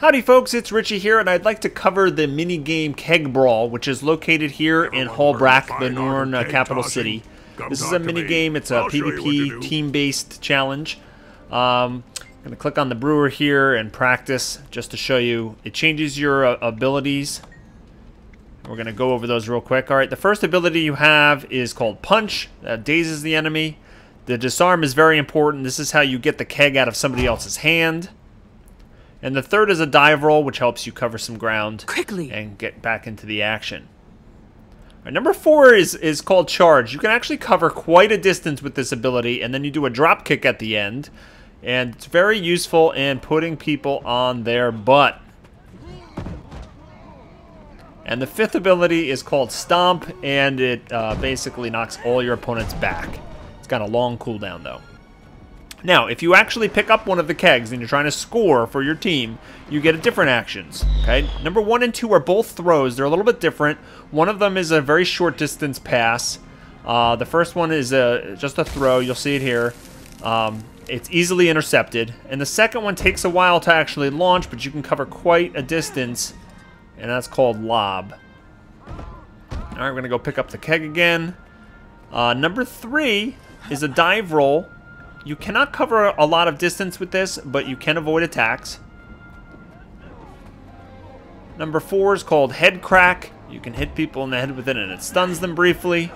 Howdy folks, it's Richie here, and I'd like to cover the mini-game Keg Brawl, which is located here in Hallbrack, the Norn capital city. This is a mini-game, it's a PvP team-based challenge. I'm going to click on the brewer here and practice just to show you. It changes your abilities. We're going to go over those real quick. Alright, the first ability you have is called Punch. That dazes the enemy. The Disarm is very important. This is how you get the keg out of somebody else's hand. And the third is a dive roll, which helps you cover some ground quickly and get back into the action. Right, number 4 is called Charge. You can actually cover quite a distance with this ability, and then you do a drop kick at the end. And it's very useful in putting people on their butt. And the 5th ability is called Stomp, and it basically knocks all your opponents back. It's got a long cooldown, though. Now, if you actually pick up one of the kegs and you're trying to score for your team, you get different actions, okay? Number 1 and 2 are both throws. They're a little bit different. One of them is a very short distance pass. The first one is just a throw. You'll see it here. It's easily intercepted. And the second one takes a while to actually launch, but you can cover quite a distance, and that's called Lob. All right, we're going to go pick up the keg again. Number 3 is a dive roll. You cannot cover a lot of distance with this, but you can avoid attacks. Number 4 is called Head Crack. You can hit people in the head with it and it stuns them briefly.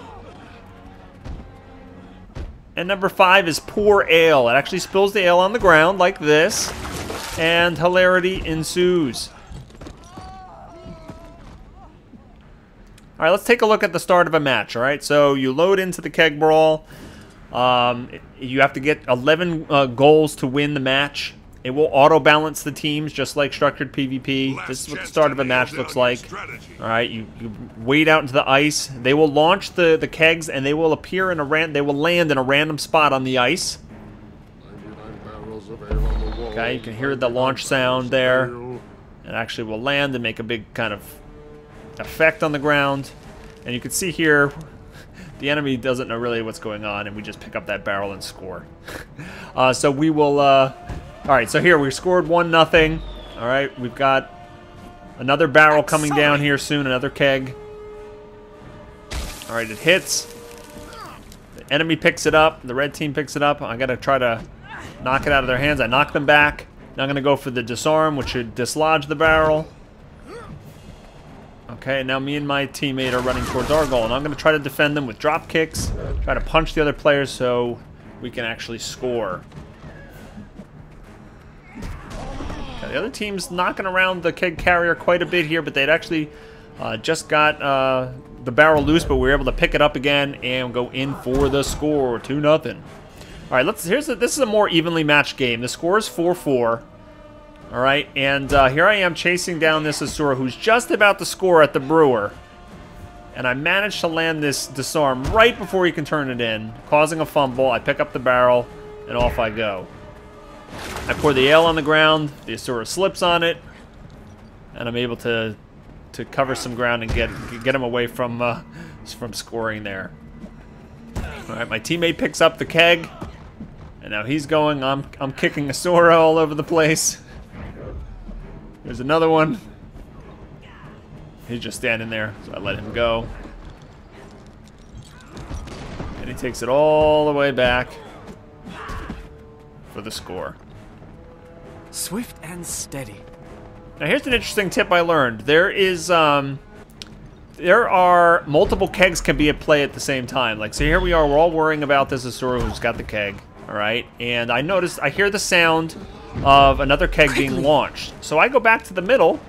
And number 5 is Pour Ale. It actually spills the ale on the ground like this, and hilarity ensues. Alright, let's take a look at the start of a match, alright? So you load into the Keg Brawl. You have to get 11 goals to win the match. It will auto-balance the teams just like structured PvP. This is what the start of a match looks like. Alright, you wade out into the ice. They will launch the kegs, and they will appear in they will land in a random spot on the ice. Okay, you can hear the launch sound there. It actually will land and make a big kind of effect on the ground. And you can see here, the enemy doesn't know really what's going on, and we just pick up that barrel and score. So we will, alright, so here we scored 1-0. Alright, we've got another barrel coming down here soon, another keg. Alright, it hits. The enemy picks it up, the red team picks it up. I gotta try to knock it out of their hands. I knock them back. Now I'm gonna go for the disarm, which should dislodge the barrel. Okay, now me and my teammate are running towards our goal, and I'm going to try to defend them with drop kicks, try to punch the other players so we can actually score. Okay, the other team's knocking around the keg carrier quite a bit here, but they'd actually just got the barrel loose, but we were able to pick it up again and go in for the score, 2-0. All right, this is a more evenly matched game. The score is 4-4. Alright, and here I am chasing down this Asura who's just about to score at the brewer. And I managed to land this disarm right before he can turn it in, causing a fumble. I pick up the barrel, and off I go. I pour the ale on the ground, the Asura slips on it, and I'm able to cover some ground and get him away from scoring there. Alright, my teammate picks up the keg, and now he's going. I'm kicking Asura all over the place. There's another one. He's just standing there, so I let him go. And he takes it all the way back for the score. Swift and steady. Now here's an interesting tip I learned. There are multiple kegs can be at play at the same time. Like, so here we are, we're all worrying about this Asura who's got the keg. Alright, and I hear the sound of another keg being launched. So I go back to the middle,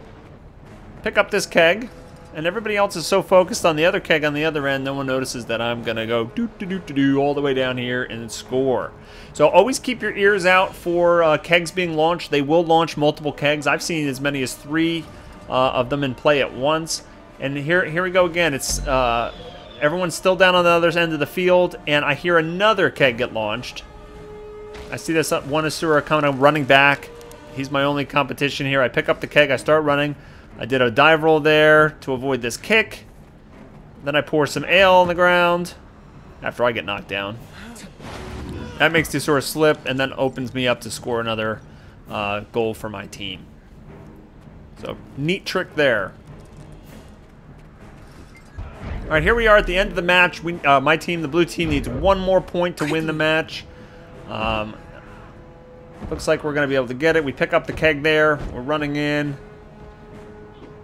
pick up this keg, and everybody else is so focused on the other keg on the other end, no one notices that I'm gonna go do all the way down here and score. So always keep your ears out for kegs being launched. They will launch multiple kegs. I've seen as many as 3 of them in play at once. And here we go again. It's everyone's still down on the other end of the field, and I hear another keg get launched. I see this one Asura coming up, running back. He's my only competition here. I pick up the keg, I start running. I did a dive roll there to avoid this kick. Then I pour some ale on the ground after I get knocked down. That makes the Asura slip and then opens me up to score another goal for my team. So, neat trick there. All right, here we are at the end of the match. My team, the blue team, needs one more point to win the match. Looks like we're going to be able to get it. We pick up the keg there. We're running in.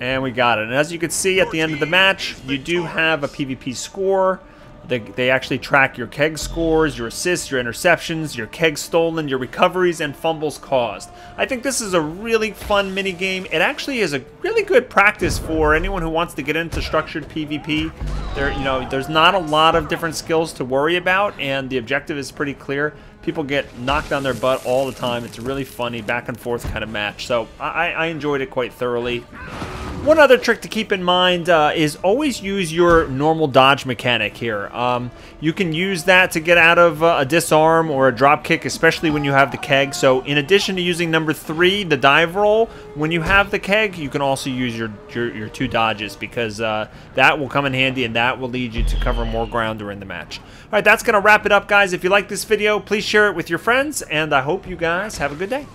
And we got it. And as you can see at the end of the match, you do have a PvP score. They actually track your keg scores, your assists, your interceptions, your keg stolen, your recoveries, and fumbles caused. I think this is a really fun mini game. It actually is a really good practice for anyone who wants to get into structured PvP. There's not a lot of different skills to worry about, and the objective is pretty clear. People get knocked on their butt all the time. It's a really funny back and forth kind of match. So I enjoyed it quite thoroughly. One other trick to keep in mind is always use your normal dodge mechanic here. You can use that to get out of a disarm or a drop kick, especially when you have the keg. So in addition to using number 3, the dive roll, when you have the keg, you can also use your 2 dodges, because that will come in handy and that will lead you to cover more ground during the match. All right, that's going to wrap it up, guys. If you like this video, please share it with your friends, and I hope you guys have a good day.